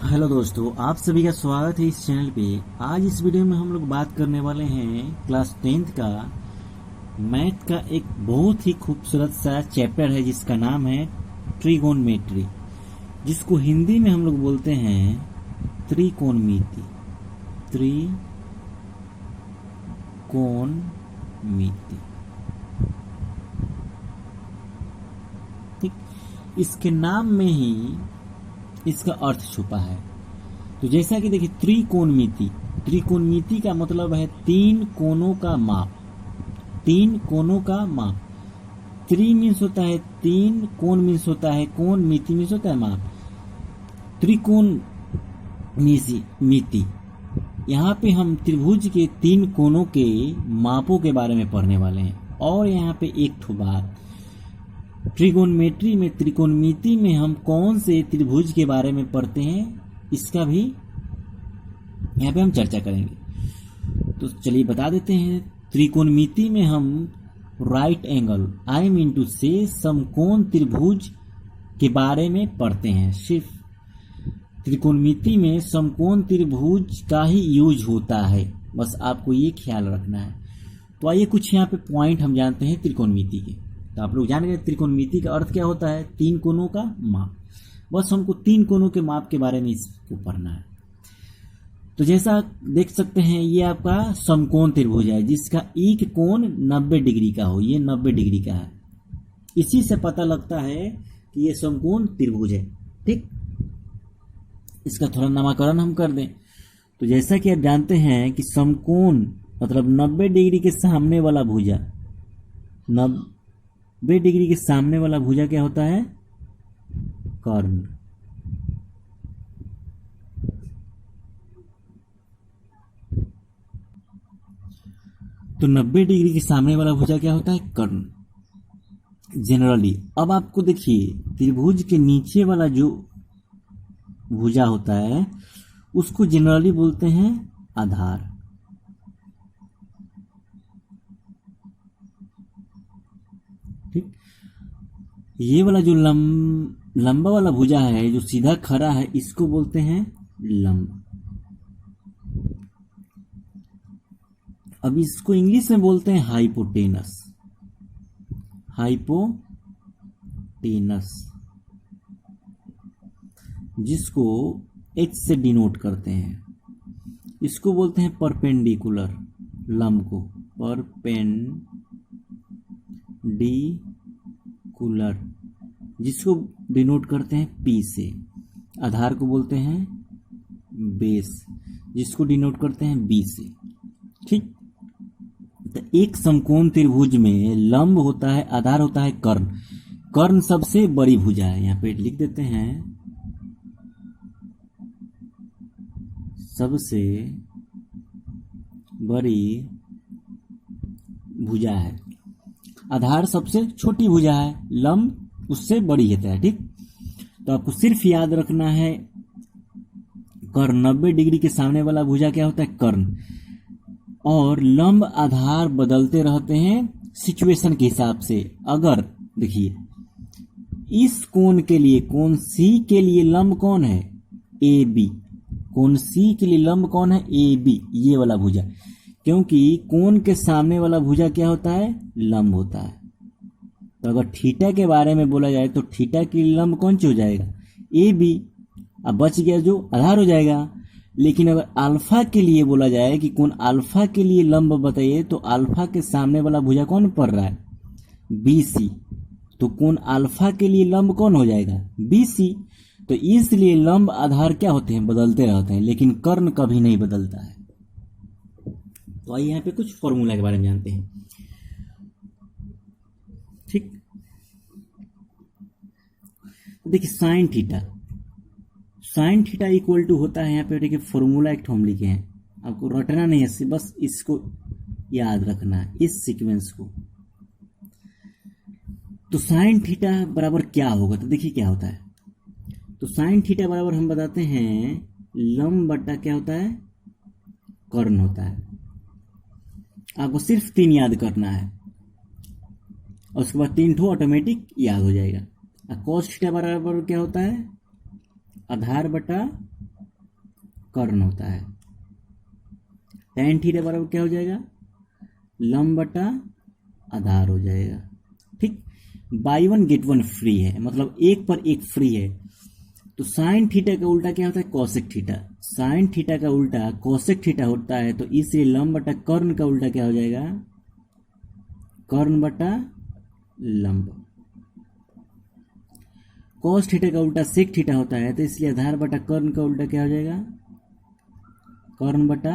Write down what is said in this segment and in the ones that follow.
Hello दोस्तों, आप सभी का स्वागत है इस चैनल पे। आज इस वीडियो में हम लोग बात करने वाले हैं क्लास 10th का मैथ का एक बहुत ही खूबसूरत सा चैप्टर है जिसका नाम है ट्रिगोनमेट्री, जिसको हिंदी में हम लोग बोलते हैं त्रिकोणमिति। त्रिकोणमिति, ठीक। इसके नाम में ही इसका अर्थ छुपा है। तो जैसा कि देखिए, त्रिकोणमिति, त्रिकोणमिति का मतलब है तीन कोनों का माप। तीन कोनों का माप। त्रि मीन्स होता है तीन, कोण मीन्स होता है कोण, मिति मीन्स होता है माप। त्रिकोण मिति, यहाँ पे हम त्रिभुज के तीन कोनों के मापों के बारे में पढ़ने वाले हैं। और यहाँ पे एक ठो बात, ट्रिगोनमेट्री में, त्रिकोणमिति में हम कौन से त्रिभुज के बारे में पढ़ते हैं, इसका भी यहाँ पे हम चर्चा करेंगे। तो चलिए बता देते हैं। त्रिकोणमिति में हम right angle, I mean to say समकोण त्रिभुज के बारे में पढ़ते हैं। सिर्फ त्रिकोणमिति में समकोण त्रिभुज का ही यूज होता है, बस आपको ये ख्याल रखना है। तो आइए कुछ यहाँ पे पॉइंट हम जानते हैं त्रिकोणमिति के। तो आप लोग जान गए त्रिकोणमिति का अर्थ क्या होता है, तीन कोनों का माप। बस हमको तीन कोनों के माप के बारे में इसको पढ़ना है। तो जैसा देख सकते हैं, ये आपका समकोण त्रिभुज है जिसका एक कोण 90 डिग्री का हो। ये 90 डिग्री का है। इसी से पता लगता है कि ये समकोण त्रिभुज है, ठीक। इसका थोड़ा नामकरण हम कर दें। तो जैसा कि आप जानते हैं कि समकोण मतलब 90 डिग्री के सामने वाला भुजा, 90 डिग्री के सामने वाला भुजा क्या होता है, कर्ण। तो 90 डिग्री के सामने वाला भुजा क्या होता है, कर्ण जनरली। अब आपको देखिए, त्रिभुज के नीचे वाला जो भुजा होता है उसको जनरली बोलते हैं आधार। ठीक। ये वाला जो लंबा वाला भुजा है जो सीधा खड़ा है, इसको बोलते हैं लंब। अब इसको इंग्लिश में बोलते हैं हाइपोटेनस। हाइपोटेनस, जिसको H से डिनोट करते हैं। इसको बोलते हैं परपेंडिकुलर, लंब को परपेंडिकुलर, जिसको डिनोट करते हैं P से। आधार को बोलते हैं बेस, जिसको डिनोट करते हैं B से, ठीक। तो एक समकोण त्रिभुज में लंब होता है, आधार होता है कर्ण। कर्ण सबसे बड़ी भुजा है, यहाँ पे लिख देते हैं सबसे बड़ी भुजा है। आधार सबसे छोटी भुजा है, लंब उससे बड़ी होता है, ठीक। तो आपको सिर्फ याद रखना है कर्ण, 90 डिग्री के सामने वाला भुजा क्या होता है, कर्ण। और लंब आधार बदलते रहते हैं सिचुएशन के हिसाब से। अगर देखिए, इस कोण के लिए, कोण C के लिए लंब कौन है, AB। कोण C के लिए लंब कौन है, AB, ये वाला भुजा। क्योंकि कोण के सामने वाला भुजा क्या होता है, लंब होता है। तो अगर थीटा के बारे में बोला जाए तो थीटा की लंब कौन सी हो जाएगा, AB। अब बच गया जो आधार हो जाएगा। लेकिन अगर अल्फा के लिए बोला जाए कि कोण अल्फा के लिए लंब बताइए, तो अल्फा के सामने वाला भुजा कौन पड़ रहा है, BC। तो कोण अल्फा के लिए लंब कौन हो जाएगा, BC। तो इसलिए लंब आधार क्या होते हैं, बदलते रहते हैं, लेकिन कर्ण कभी नहीं बदलता है। तो आइए यहाँ पे कुछ फॉर्मूला के बारे में जानते हैं, ठीक। देखिए, sine theta, sine theta equal to होता है, यहाँ पे देखिए फॉर्मूला एक हम लिखे हैं, आपको रटना नहीं है, बस इसको याद रखना है, इस सीक्वेंस को। तो साइन थीटा बराबर क्या होगा, तो देखिए क्या होता है। तो साइन थीटा बराबर हम बताते हैं लंब बटा क्या होता है, कर्ण होता है। आपको सिर्फ 3 याद करना है और उसके बाद 3 ठो ऑटोमेटिक याद हो जाएगा। कॉस थीटा बराबर क्या होता है, आधार बटा कर्ण होता है। tan थीटा बराबर क्या हो जाएगा, लंब बटा आधार हो जाएगा। ठीक, by one get one free है, मतलब एक पर एक फ्री है। तो साइन थीटा का उल्टा क्या होता है, कोसेक थीटा। साइन थीटा का उल्टा कोसेक थीटा होता है, तो इसलिए लंब बटा कर्ण का उल्टा क्या हो जाएगा, कर्ण बटा लंब। कॉस थीटा का उल्टा सेक थीटा होता है, तो इसलिए आधार बटा कर्ण का उल्टा क्या हो जाएगा, कर्ण बटा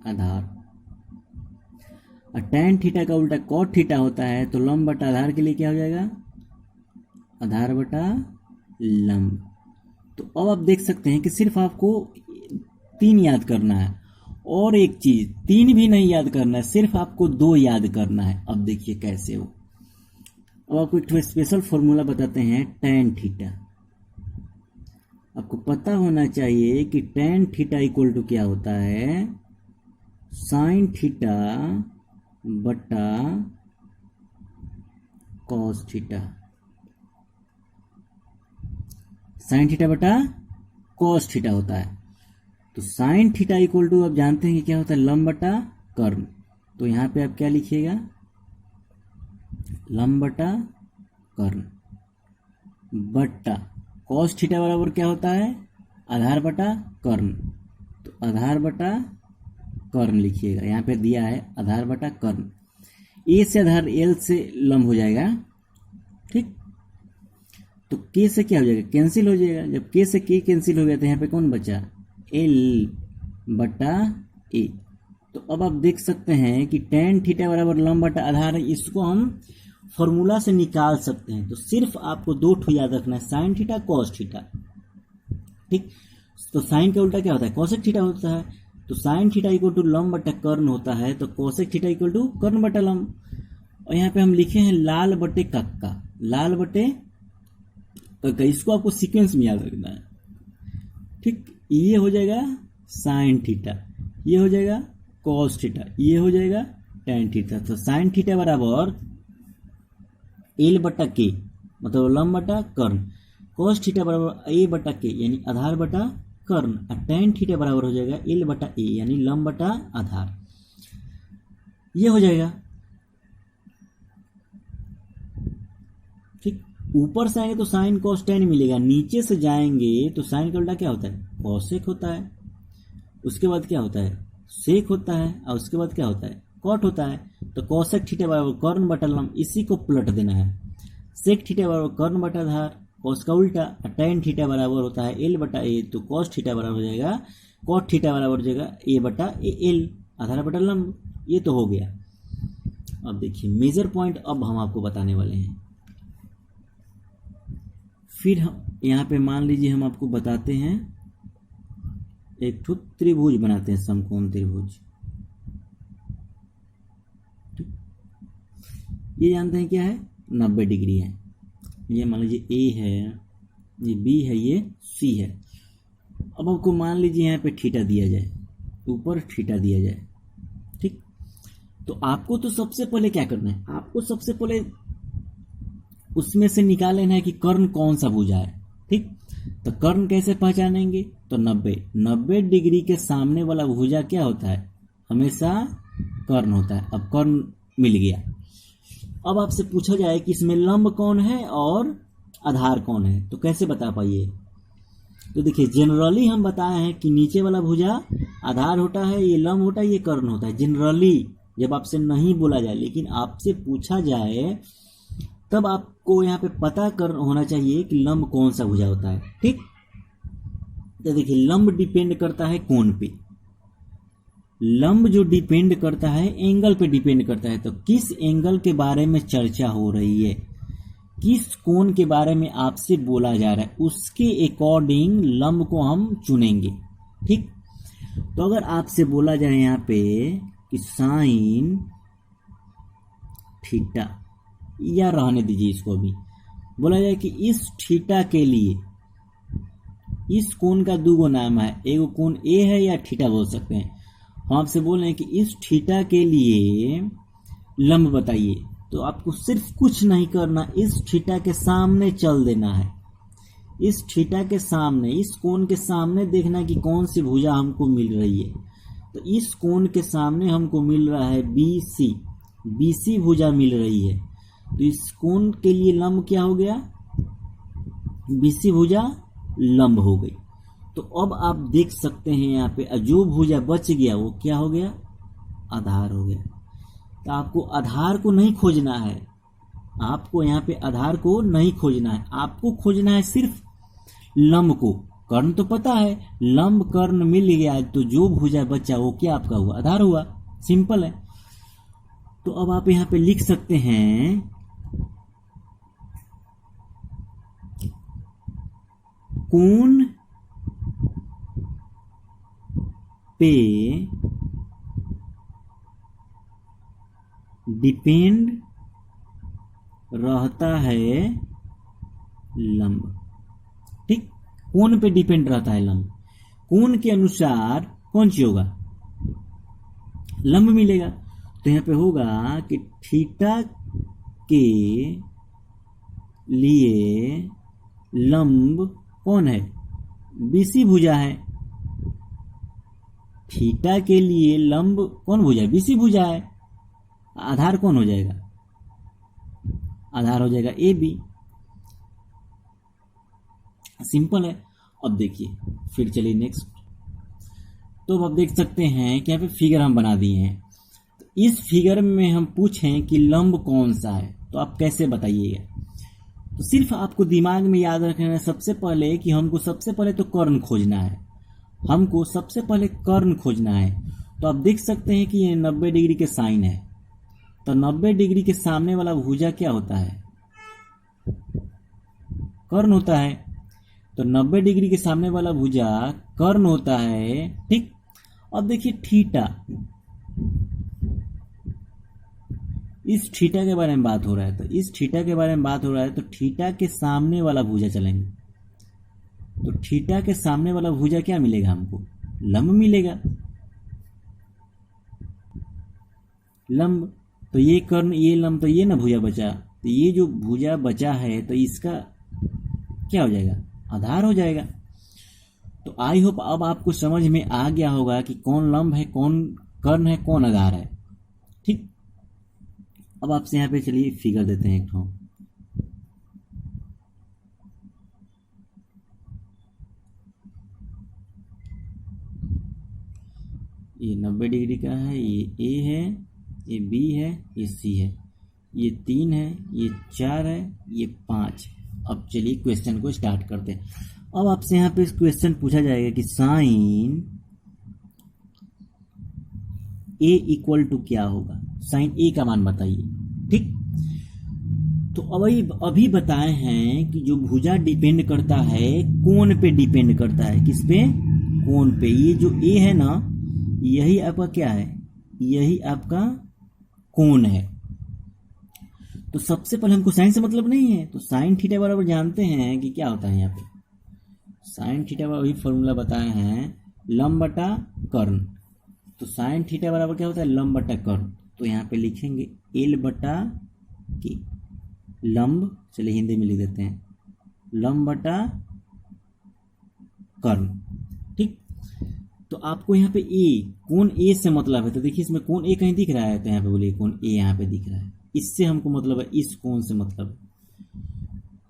आधार। और tan थीटा का उल्टा cot थीटा होता है, तो लंब बटा आधार के लिए क्या हो जाएगा, आधार बटा लंब। तो अब आप देख सकते हैं कि सिर्फ आपको 3 याद करना है, और एक चीज 3 भी नहीं याद करना है, सिर्फ आपको 2 याद करना है। अब देखिए कैसे हो। अब आपको एक स्पेशल फॉर्मूला बताते हैं, tan थीटा। आपको पता होना चाहिए कि tan थीटा इक्वल टू क्या होता है, साइन थीटा बटा कॉस थीटा। साइन थीटा बटा कॉस थीटा होता है। तो साइन थीटा इक्वल टू आप जानते हैं कि क्या होता है, लंब बटा कर्ण। तो यहां पे आप क्या लिखिएगा, लंब बटा कर्ण बटा कॉस थीटा बराबर क्या होता है, आधार बटा कर्ण। तो आधार बटा कर्ण लिखिएगा, यहाँ पे दिया है आधार बटा कर्ण। ए से आधार एल से लंब हो जाएगा। ठीक, तो के से क्या हो जाएगा, कैंसिल हो जाएगा। जब के से के कैंसिल हो गया तो यहाँ पे कौन बचा, एल बटा ए। तो अब आप देख सकते हैं कि tan थीटा बराबर लंब बटा आधार है, इसको हम फॉर्मूला से निकाल सकते हैं। तो सिर्फ आपको 2 ठो याद रखना है, साइन थीटा कॉस थीटा। ठीक, तो साइन का उल्टा क्या होता है, कोसेक थीटा होता है। तो साइन थीटा इक्वल टू लंब बटा कर्ण होता है, तो कोसेक थीटा इक्वल टू कर्ण बटा लंब। और यहाँ पे हम लिखे हैं लाल बटे कक्का, लाल बटे कक्का, इसको आपको सीक्वेंस में याद रखना है। ठीक, ये हो जाएगा साइन थीटा, ये हो जाएगा कॉस थीटा, ये हो जाएगा tan थीटा। तो साइन थीटा बराबर एल बटा के, मतलब लंब बटा कर्ण। कॉस थीटा बराबर ए बटा के, यानी आधार बटा कर्ण। और tan थीटा बराबर हो जाएगा एल बटा ए, यानी लंब बटा आधार। ये हो जाएगा। ठीक, ऊपर से आएंगे तो साइन कॉस tan मिलेगा, नीचे से जाएंगे तो साइन का उल्टा क्या होता है, कॉसेक होता है। उसके बाद क्या होता है, सेक होता है। और उसके बाद क्या होता है, कॉट होता है। तो कोसेक थीटा बराबर कर्ण बटा लंब, इसी को पलट देना है। सेक थीटा बराबर कर्ण बटा आधार, कॉस का उल्टा। tan थीटा बराबर होता है एल बटा ए, तो कॉस थीटा बराबर हो जाएगा, कॉट थीटा बराबर हो जाएगा ए बटा ए एल, आधार बटा लंब। ये तो हो गया। अब देखिए मेजर पॉइंट अब हम आपको बताने वाले हैं। फिर हम यहाँ पे मान लीजिए हम आपको बताते हैं, एक ठो त्रिभुज बनाते हैं, समकोण त्रिभुज। ये जानते हैं क्या है, 90 डिग्री है। ये मान लीजिए ए है, ये बी है, ये सी है। अब आपको मान लीजिए यहाँ पे थीटा दिया जाए, ऊपर थीटा दिया जाए। ठीक, तो आपको तो सबसे पहले क्या करना है, आपको सबसे पहले उसमें से निकाल लेना है कि कर्ण कौन सा भुजा है। ठीक, तो कर्ण कैसे पहचानेंगे, तो 90 डिग्री के सामने वाला भुजा क्या होता है, हमेशा कर्ण होता है। अब कर्ण मिल गया। अब आपसे पूछा जाए कि इसमें लंब कौन है और आधार कौन है, तो कैसे बता पाइए। तो देखिए जनरली हम बताए हैं कि नीचे वाला भुजा आधार होता है, ये लंब होता है, ये कर्ण होता है। जनरली जब आपसे नहीं बोला जाए, लेकिन आपसे पूछा जाए तब आपको यहाँ पे पता कर होना चाहिए कि लंब कौन सा भुजा होता है। ठीक, तो देखिए लंब डिपेंड करता है कोण पे। लंब जो डिपेंड करता है एंगल पे डिपेंड करता है। तो किस एंगल के बारे में चर्चा हो रही है, किस कोण के बारे में आपसे बोला जा रहा है, उसके अकॉर्डिंग लंब को हम चुनेंगे। ठीक, तो अगर आपसे बोला जाए यहाँ पे कि साइन थीटा, या रहने दीजिए इसको, अभी बोला जाए कि इस थीटा के लिए इस कोण का 2 नाम है, एक कोण ए है या थीटा बोल सकते हैं। हम आपसे बोल रहे हैं कि इस थीटा के लिए लंब बताइए, तो आपको सिर्फ कुछ नहीं करना, इस थीटा के सामने चल देना है। इस थीटा के सामने, इस कोण के सामने देखना कि कौन सी भुजा हमको मिल रही है। तो इस कोण के सामने हमको मिल रहा है BC, BC भुजा मिल रही है। तो इस कोण के लिए लंब क्या हो गया, BC भुजा लंब हो गई। तो अब आप देख सकते हैं यहाँ पे जो भुजा बच गया वो क्या हो गया, आधार हो गया। तो आपको आधार को नहीं खोजना है, आपको यहाँ पे आधार को नहीं खोजना है, आपको खोजना है सिर्फ लंब को। कर्ण तो पता है, लंब कर्ण मिल गया तो जो भुजा बचा वो क्या आपका हुआ, आधार हुआ। सिंपल है। तो अब आप यहाँ पे लिख सकते हैं कोण पे डिपेंड रहता है लंब। ठीक, कोण पे डिपेंड रहता है लंब। कोण के अनुसार कौन सी होगा, लंब मिलेगा। तो यहाँ पे होगा कि थीटा के लिए लंब कौन है, BC भुजा है। थीटा के लिए लंब कौन भुजा है, BC भुजा है। आधार कौन हो जाएगा, आधार हो जाएगा AB। सिंपल है। अब देखिए, फिर चलिए नेक्स्ट। तो अब आप देख सकते हैं कि यहाँ पे फिगर हम बना दिए हैं। तो इस फिगर में हम पूछें कि लंब कौन सा है, तो आप कैसे बताइएगा। तो सिर्फ आपको दिमाग में याद रखना है सबसे पहले कि हमको सबसे पहले तो कर्ण खोजना है, हमको सबसे पहले कर्ण खोजना है। तो आप देख सकते हैं कि ये 90 डिग्री के साइन है। तो 90 डिग्री के सामने वाला भुजा क्या होता है, कर्ण होता है। तो 90 डिग्री के सामने वाला भुजा कर्ण होता है। ठीक, अब देखिए थीटा, इस थीटा के बारे में बात हो रहा है। तो इस थीटा के बारे में बात हो रहा है, तो थीटा के सामने वाला भुजा चलेंगे। तो थीटा के सामने वाला भुजा क्या मिलेगा हमको, लंब मिलेगा, लंब। तो ये कर्ण, ये लंब, तो ये ना भुजा बचा। तो ये जो भुजा बचा है तो इसका क्या हो जाएगा, आधार हो जाएगा। तो आई होप अब आपको समझ में आ गया होगा कि कौन लंब है, कौन कर्ण है, कौन आधार है। ठीक, अब आपसे यहाँ पे चलिए फिगर देते हैं एक ठो। ये 90 डिग्री का है, ये A है, ये B है, ये C है, ये 3 है, ये 4 है, ये 5। अब चलिए क्वेश्चन को स्टार्ट करते हैं। अब आपसे यहाँ पे क्वेश्चन पूछा जाएगा कि साइन A इक्वल टू क्या होगा, साइन A का मान बताइए। ठीक, तो अभी बताए हैं कि जो भुजा डिपेंड करता है कोण पे डिपेंड करता है, किस पे, कोण पे। ये जो A है ना, यही आपका क्या है, यही आपका कोण है। तो सबसे पहले हमको साइन से मतलब नहीं है, तो साइन थीटा बराबर जानते हैं कि क्या होता है। यहाँ पे साइन थीटा बराबर, वही फॉर्मूला बताए हैं, लंब बटा कर्ण। तो साइन थीटा बराबर क्या होता है, लंब बटा कर्ण। तो यहाँ पे लिखेंगे L बटा के, लंब, चलिए हिंदी में लिख देते हैं, लंब बटा कर्ण। ठीक, तो आपको यहाँ पे A, कोण A से मतलब है। तो देखिए इसमें कोण A कहीं दिख रहा है, तो यहाँ पे बोलिए कोण A यहाँ पे दिख रहा है, इससे हमको मतलब है, इस कोण से मतलब है।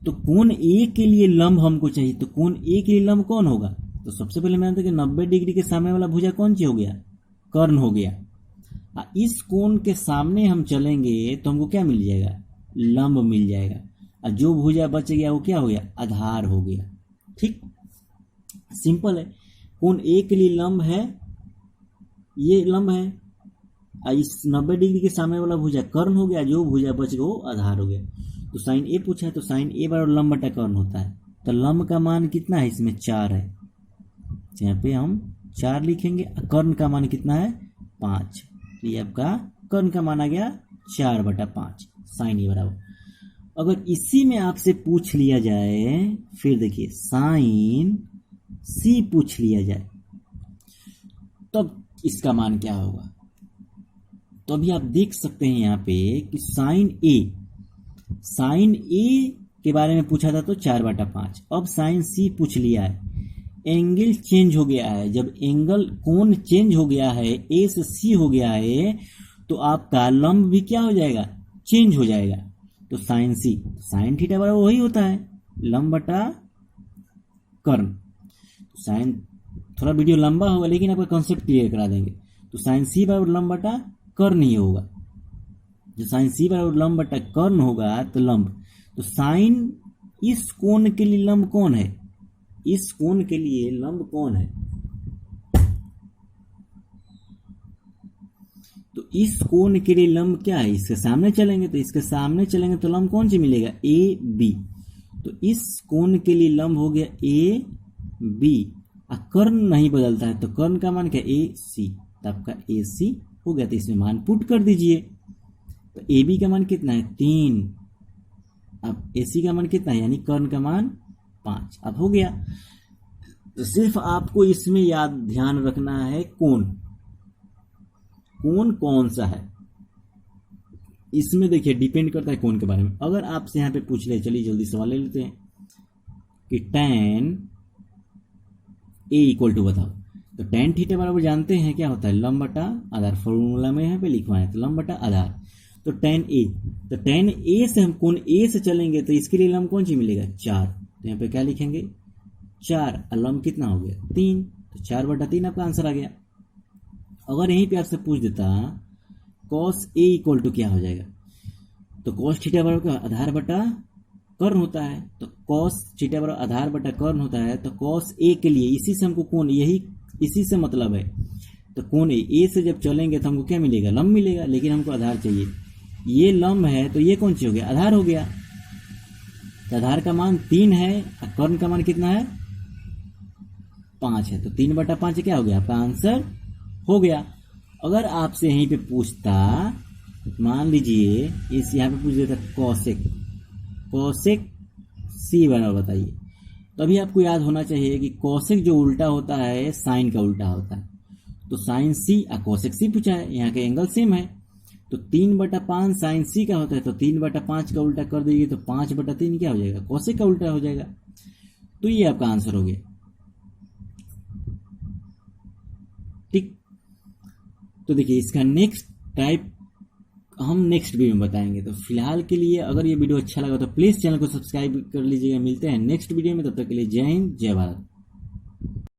तो कोण A के लिए लंब हमको चाहिए। तो कोण A के लिए लंब कौन होगा, तो सबसे पहले मैं कि 90 डिग्री के सामने वाला भुजा कौन सी हो गया, कर्ण हो गया। इस कोण के सामने हम चलेंगे तो हमको क्या मिल जाएगा, लंब मिल जाएगा। और जो भुजा बच गया वो क्या हो गया, आधार हो गया। ठीक, सिंपल है। कोण A के लिए लंब है, ये लंब है, इस 90 डिग्री के सामने वाला भुजा कर्ण हो गया, जो भुजा बच गया वो आधार हो गया। तो साइन A पूछा है, तो साइन A बराबर लंब बटा कर्ण होता है। तो लंब का मान कितना है, इसमें 4 है, यहाँ पे हम 4 लिखेंगे। कर्ण का मान कितना है, 5। तो ये आपका कर्ण का मान आ गया 4/5, साइन A बराबर। अगर इसी में आपसे पूछ लिया जाए, फिर देखिए साइन C पूछ लिया जाए, तब इसका मान क्या होगा। तो अभी आप देख सकते हैं यहाँ पे कि साइन A के बारे में पूछा था तो 4/5। अब साइन सी पूछ लिया है, एंगल चेंज हो गया है। जब एंगल कोण चेंज हो गया है, ए से सी हो गया है, तो आपका लंब भी क्या हो जाएगा, चेंज हो जाएगा। तो साइन सी, साइन थीटा बराबर वही होता है लंब बटा कर्ण। साइन, थोड़ा वीडियो लंबा होगा लेकिन आपका कॉन्सेप्ट क्लियर करा देंगे। तो साइन सी बराबर लंब बटा कर्ण ही होगा। जो साइन सी बराबर लंब बटा कर्ण होगा तो लंब, तो साइन इस कोण के लिए लंब कौन है, इस कोण के लिए लंब कौन है, तो इस कोण के लिए लंब क्या है, इसके सामने चलेंगे, तो इसके सामने चलेंगे तो लंब कौन सी मिलेगा, ए बी। तो इस कोण के लिए लंब हो गया ए बी। कर्ण नहीं बदलता है तो कर्ण का मान क्या, ए सी। तो आपका ए सी हो गया। तो इसमें मान पुट कर दीजिए। तो ए बी का मान कितना है, 3। अब ए सी का मान कितना है, यानी कर्ण का मान 5। अब हो गया। तो सिर्फ आपको इसमें याद ध्यान रखना है कोण, कोण कौन सा है, इसमें देखिए डिपेंड करता है कोण के बारे में। अगर आपसे यहाँ पे पूछ ले, चलिए जल्दी सवाल ले लेते हैं कि tan ए इक्वल टू बताओ, तो tan थीटा बराबर जानते हैं क्या होता है, लंब बटा आधार। फॉर्मूला में यहाँ पे लिखवाएं तो लंब बटा आधार। तो tan ए, तो tan ए से हम कोण ए से चलेंगे तो इसके लिए लंब कौन सी मिलेगा, 4। तो यहाँ पे क्या लिखेंगे, 4। और लंब कितना हो गया, 3। तो 4/3 आपका आंसर आ गया। अगर यहीं पे आपसे पूछ देता cos ए इक्वल टू क्या हो जाएगा, तो cos थीटा बराबर आधार बटा कर्ण होता है। तो cos थीटा बराबर आधार बटा कर्ण होता है। तो cos ए के लिए इसी से हमको कोण, यही इसी से मतलब है। तो कोण ए से जब चलेंगे तो हमको क्या मिलेगा, लंब मिलेगा, लेकिन हमको आधार चाहिए। ये लंब है तो ये कौन सी हो गया, आधार हो गया। तो आधार का मान 3 है और कर्ण का मान कितना है, 5 है। तो 3/5 क्या हो गया, आपका आंसर हो गया। अगर आपसे यहीं पे पूछता, मान लीजिए इस यहाँ पे पूछ देता कॉसेक, कॉसेक सी बराबर बताइए, तो अभी आपको याद होना चाहिए कि कॉसेक जो उल्टा होता है साइन का उल्टा होता है। तो साइन सी और कॉसेक सी पूछा है, यहाँ के एंगल सेम है। तो 3/5 साइन सी का होता है, तो 3/5 का उल्टा कर दीजिए तो 5/3 क्या हो जाएगा, कॉसेक का उल्टा हो जाएगा। तो ये आपका आंसर हो गया। ठीक, तो देखिए इसका नेक्स्ट टाइप हम नेक्स्ट वीडियो में बताएंगे। तो फिलहाल के लिए अगर ये वीडियो अच्छा लगा तो प्लीज़ चैनल को सब्सक्राइब कर लीजिएगा। मिलते हैं नेक्स्ट वीडियो में, तब तक के लिए जय हिंद, जय भारत।